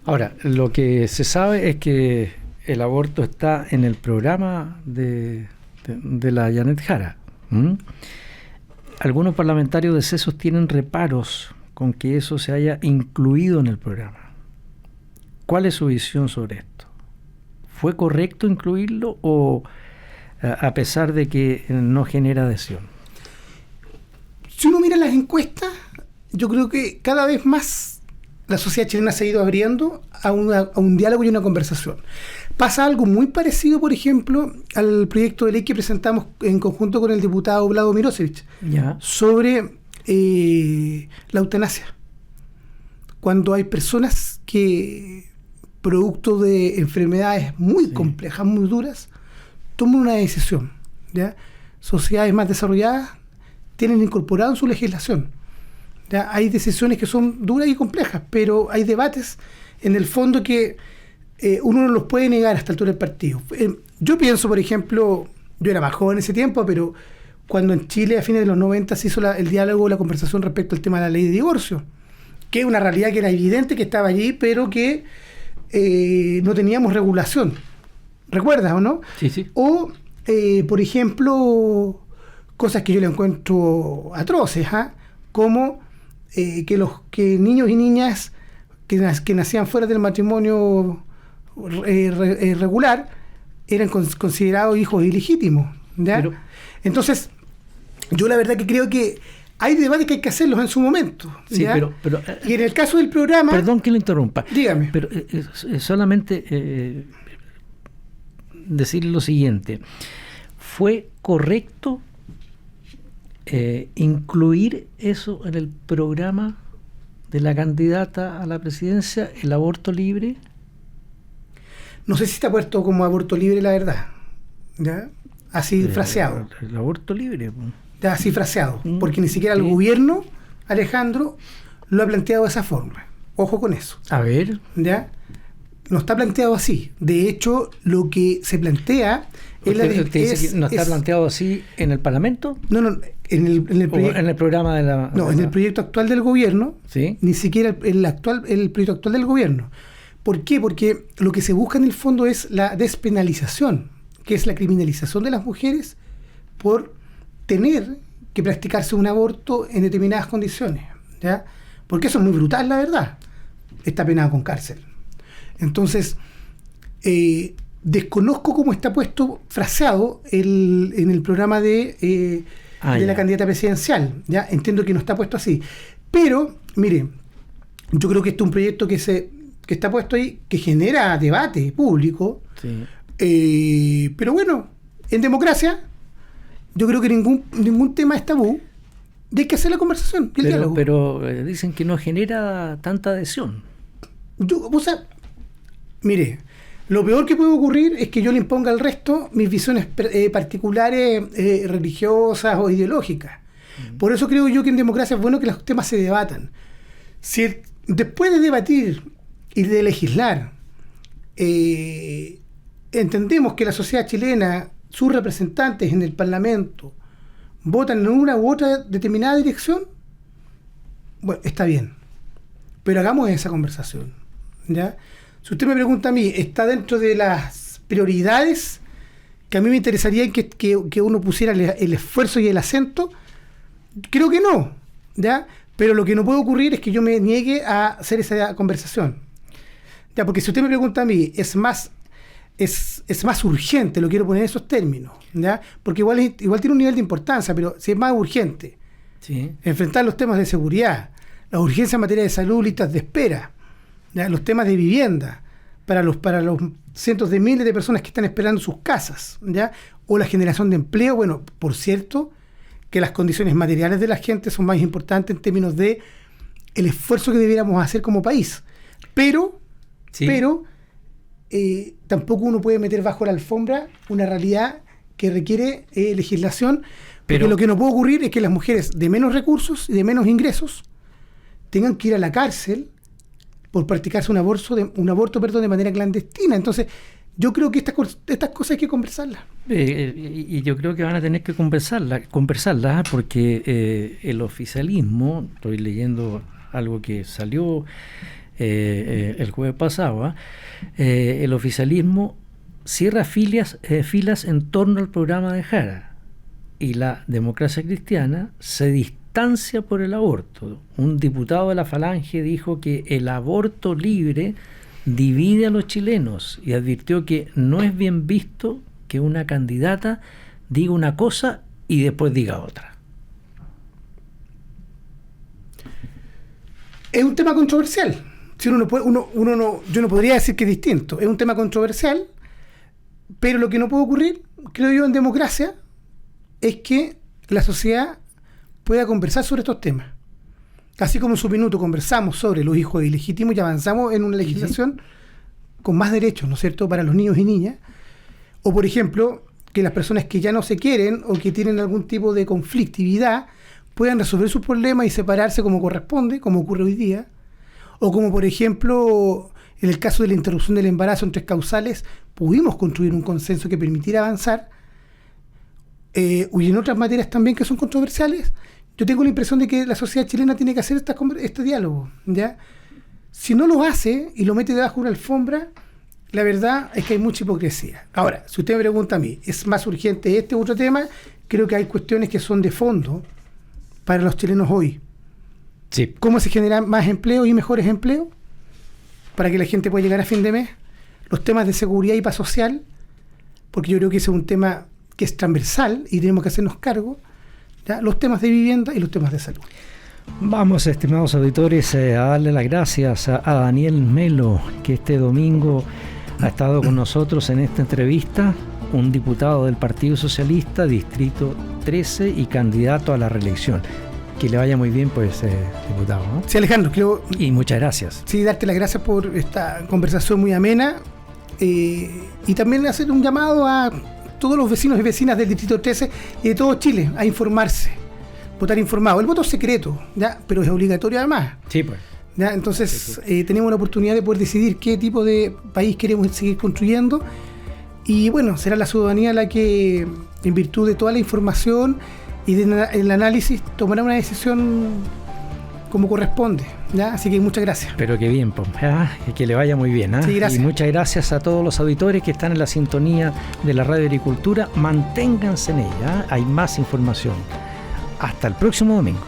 Ahora, lo que se sabe es que el aborto está en el programa de la Janet Jara. Algunos parlamentarios de CESOS tienen reparos con que eso se haya incluido en el programa. ¿Cuál es su visión sobre esto? ¿Fue correcto incluirlo o a pesar de que no genera adhesión? Si uno mira las encuestas, yo creo que cada vez más la sociedad chilena se ha ido abriendo a un diálogo y una conversación. Pasa algo muy parecido, por ejemplo, al proyecto de ley que presentamos en conjunto con el diputado Vlado Mirosevich sobre la eutanasia. Cuando hay personas que, producto de enfermedades muy complejas, muy duras, toman una decisión, ¿ya? Sociedades más desarrolladas tienen incorporado en su legislación, ¿ya? Hay decisiones que son duras y complejas, pero hay debates en el fondo que uno no los puede negar a esta altura del partido. Yo pienso, por ejemplo, yo era más joven en ese tiempo, pero cuando en Chile a fines de los 90 se hizo el diálogo, la conversación respecto al tema de la ley de divorcio, que es una realidad que era evidente que estaba allí, pero que no teníamos regulación. ¿Recuerdas o no? Sí. O, por ejemplo, cosas que yo le encuentro atroces, como que niños y niñas que nacían fuera del matrimonio regular eran considerados hijos ilegítimos, ¿ya? Entonces, yo la verdad que creo que hay debates que hay que hacerlos en su momento, ¿ya? Sí, pero y en el caso del programa... Perdón que lo interrumpa. Dígame. Pero solamente decir lo siguiente. ¿Fue correcto incluir eso en el programa de la candidata a la presidencia, el aborto libre? No sé si está puesto como aborto libre, la verdad, ¿ya? Así fraseado. El aborto libre. Ya, así fraseado. Porque ni siquiera el gobierno, Alejandro, lo ha planteado de esa forma. Ojo con eso. A ver. ¿Ya? no está planteado así. De hecho, lo que se plantea ¿Usted dice que no está planteado así en el Parlamento? No, en el programa de la... No, en el proyecto actual del gobierno, ¿sí? Ni siquiera el proyecto actual del gobierno. ¿Por qué? Porque lo que se busca en el fondo es la despenalización, que es la criminalización de las mujeres por tener que practicarse un aborto en determinadas condiciones, ¿ya? Porque eso es muy brutal, la verdad. Está penado con cárcel. Entonces, desconozco cómo está fraseado en el programa de la candidata presidencial. ¿Ya? Entiendo que no está puesto así. Pero, mire, yo creo que este es un proyecto que está puesto ahí, que genera debate público. Sí. Pero bueno, en democracia, yo creo que ningún tema es tabú. Y hay que hacer la conversación y el diálogo. Pero dicen que no genera tanta adhesión. Mire, lo peor que puede ocurrir es que yo le imponga al resto mis visiones particulares, religiosas o ideológicas. Por eso creo yo que en democracia es bueno que los temas se debatan. Si después de debatir y de legislar, entendemos que la sociedad chilena, sus representantes en el Parlamento, votan en una u otra determinada dirección, bueno, está bien. Pero hagamos esa conversación, ¿ya? Si usted me pregunta a mí, ¿está dentro de las prioridades que a mí me interesaría que uno pusiera el esfuerzo y el acento? Creo que no, ¿ya? Pero lo que no puede ocurrir es que yo me niegue a hacer esa conversación, ¿ya? Porque si usted me pregunta a mí, es más urgente, lo quiero poner en esos términos, ¿ya? Porque igual tiene un nivel de importancia, pero si es más urgente, sí, enfrentar los temas de seguridad, la urgencia en materia de salud, listas de espera, ¿ya? Los temas de vivienda para los cientos de miles de personas que están esperando sus casas, ¿ya? O la generación de empleo. Bueno, por cierto, que las condiciones materiales de la gente son más importantes en términos de el esfuerzo que debiéramos hacer como país. Pero tampoco uno puede meter bajo la alfombra una realidad que requiere legislación, porque lo que no puede ocurrir es que las mujeres de menos recursos y de menos ingresos tengan que ir a la cárcel por practicarse un aborto de manera clandestina. Entonces, yo creo que estas cosas hay que conversarlas. Y yo creo que van a tener que conversarlas porque el oficialismo, estoy leyendo algo que salió el jueves pasado, el oficialismo cierra filas en torno al programa de Jara, y la Democracia Cristiana se distancia por el aborto. Un diputado de la Falange dijo que el aborto libre divide a los chilenos y advirtió que no es bien visto que una candidata diga una cosa y después diga otra. Es un tema controversial. Si yo no podría decir que es distinto. Es un tema controversial, pero lo que no puede ocurrir, creo yo, en democracia, es que la sociedad pueda conversar sobre estos temas. Así como en su minuto conversamos sobre los hijos ilegítimos y avanzamos en una legislación con más derechos, ¿no es cierto?, para los niños y niñas. O, por ejemplo, que las personas que ya no se quieren o que tienen algún tipo de conflictividad puedan resolver sus problemas y separarse como corresponde, como ocurre hoy día. O como, por ejemplo, en el caso de la interrupción del embarazo en 3 causales, pudimos construir un consenso que permitiera avanzar. Y en otras materias también que son controversiales, yo tengo la impresión de que la sociedad chilena tiene que hacer este diálogo, ¿ya? Si no lo hace y lo mete debajo de una alfombra, la verdad es que hay mucha hipocresía. Ahora, si usted me pregunta a mí, ¿es más urgente este u otro tema? Creo que hay cuestiones que son de fondo para los chilenos hoy. Sí. ¿Cómo se generan más empleo y mejores empleos para que la gente pueda llegar a fin de mes? Los temas de seguridad y paz social, porque yo creo que ese es un tema que es transversal y tenemos que hacernos cargo, ¿ya? Los temas de vivienda y los temas de salud. Vamos, estimados auditores, a darle las gracias a Daniel Melo, que este domingo ha estado con nosotros en esta entrevista, un diputado del Partido Socialista, Distrito 13 y candidato a la reelección. Que le vaya muy bien, pues, diputado, ¿no? Sí, Alejandro, y muchas gracias. Sí, darte las gracias por esta conversación muy amena, y también hacer un llamado a todos los vecinos y vecinas del Distrito 13 y de todo Chile a informarse, votar informado. El voto es secreto, ¿ya? Pero es obligatorio además. Sí, pues. ¿ya? Entonces tenemos la oportunidad de poder decidir qué tipo de país queremos seguir construyendo, y bueno, será la ciudadanía la que, en virtud de toda la información y del análisis, tomará una decisión como corresponde, ¿ya? Así que muchas gracias. Pero qué bien, pues, que le vaya muy bien. Sí, gracias. Y muchas gracias a todos los auditores que están en la sintonía de la Radio Agricultura. Manténganse en ella, hay más información. Hasta el próximo domingo.